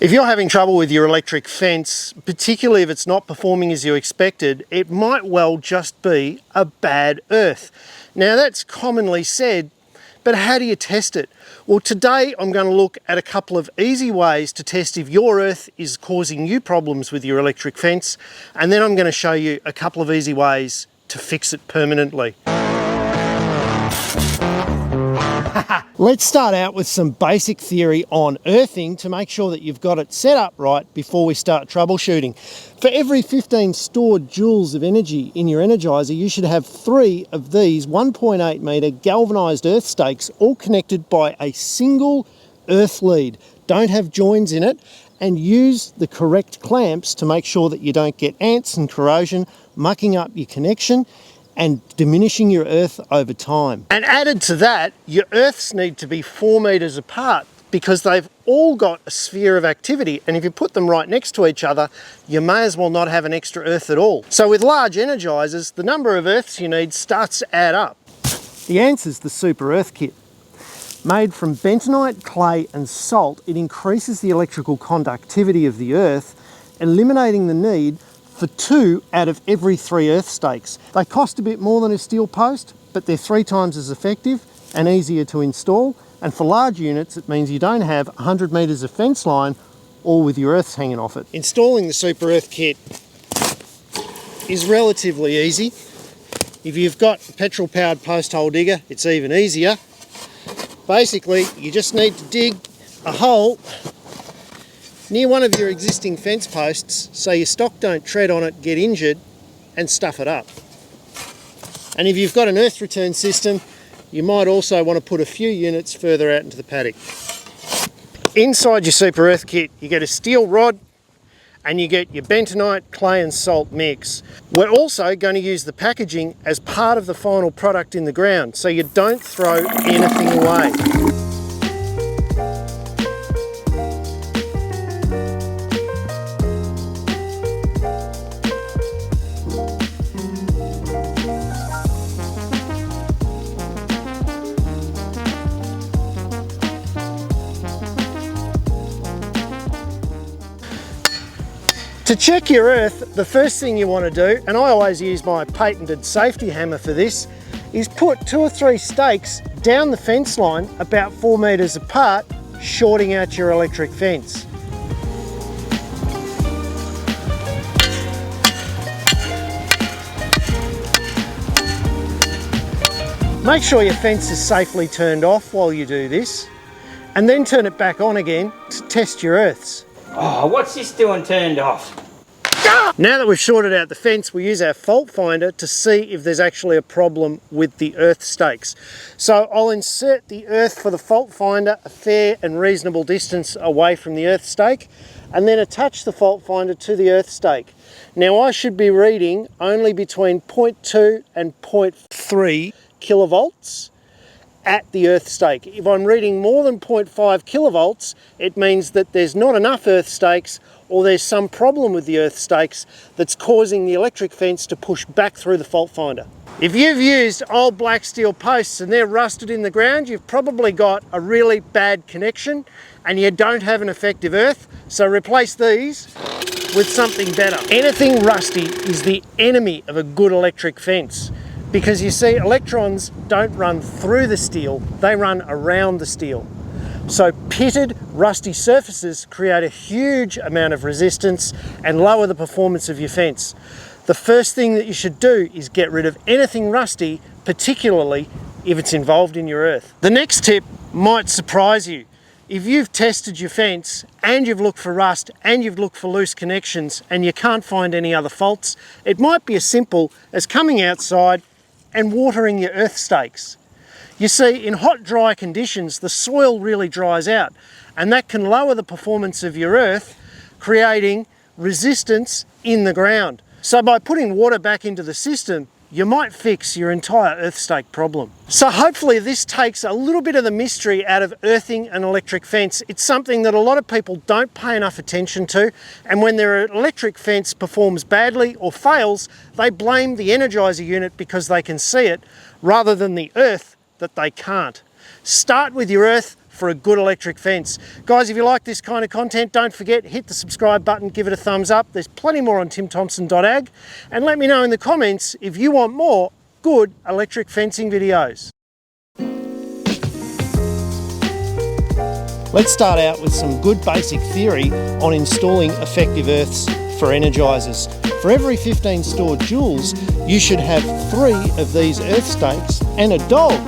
If you're having trouble with your electric fence, particularly if it's not performing as you expected, it might well just be a bad earth. Now that's commonly said, but how do you test it? Well, today I'm going to look at a couple of easy ways to test if your earth is causing you problems with your electric fence, and then I'm going to show you a couple of easy ways to fix it permanently. Let's start out with some basic theory on earthing to make sure that you've got it set up right before we start troubleshooting. For every 15 stored joules of energy in your energizer, you should have 3 of these 1.8 metre galvanised earth stakes, all connected by a single earth lead. Don't have joins in it, and use the correct clamps to make sure that you don't get ants and corrosion mucking up your connection and diminishing your earth over time. And added to that, your earths need to be 4 metres apart because they've all got a sphere of activity, and if you put them right next to each other, you may as well not have an extra earth at all. So with large energizers, the number of earths you need starts to add up. The answer's the Super Earth Kit. Made from bentonite, clay and salt, it increases the electrical conductivity of the earth, eliminating the need for 2 out of every 3 earth stakes. They cost a bit more than a steel post, but they're 3 times as effective and easier to install. And for large units, it means you don't have 100 metres of fence line, all with your earths hanging off it. Installing the Super Earth Kit is relatively easy. If you've got a petrol-powered post hole digger, it's even easier. Basically, you just need to dig a hole near one of your existing fence posts so your stock don't tread on it, get injured, and stuff it up. And if you've got an earth return system, you might also want to put a few units further out into the paddock. Inside your Super Earth Kit, you get a steel rod and you get your bentonite, clay and salt mix. We're also going to use the packaging as part of the final product in the ground, so you don't throw anything away. To check your earth, the first thing you want to do, and I always use my patented safety hammer for this, is put 2 or 3 stakes down the fence line about 4 metres apart, shorting out your electric fence. Make sure your fence is safely turned off while you do this, and then turn it back on again to test your earths. Oh, what's this doing turned off? Now that we've shorted out the fence, we use our fault finder to see if there's actually a problem with the earth stakes. So I'll insert the earth for the fault finder a fair and reasonable distance away from the earth stake, and then attach the fault finder to the earth stake. Now I should be reading only between 0.2 and 0.3 kilovolts at the earth stake. If I'm reading more than 0.5 kilovolts, it means that there's not enough earth stakes, or there's some problem with the earth stakes that's causing the electric fence to push back through the fault finder. If you've used old black steel posts and they're rusted in the ground, you've probably got a really bad connection and you don't have an effective earth, so replace these with something better. Anything rusty is the enemy of a good electric fence, because you see, electrons don't run through the steel, they run around the steel. So pitted, rusty surfaces create a huge amount of resistance and lower the performance of your fence. The first thing that you should do is get rid of anything rusty, particularly if it's involved in your earth. The next tip might surprise you. If you've tested your fence and you've looked for rust and you've looked for loose connections and you can't find any other faults, it might be as simple as coming outside and watering your earth stakes. You see, in hot, dry conditions, the soil really dries out, and that can lower the performance of your earth, creating resistance in the ground. So by putting water back into the system, you might fix your entire earth stake problem. So hopefully this takes a little bit of the mystery out of earthing an electric fence. It's something that a lot of people don't pay enough attention to, and when their electric fence performs badly or fails, they blame the energizer unit because they can see it, rather than the earth that they can't. Start with your earth, for a good electric fence. Guys, if you like this kind of content, don't forget, hit the subscribe button, give it a thumbs up. There's plenty more on timthompson.ag, and let me know in the comments if you want more good electric fencing videos. Let's start out with some good basic theory on installing effective earths for energizers. For every 15 stored joules, you should have 3 of these earth stakes and a dog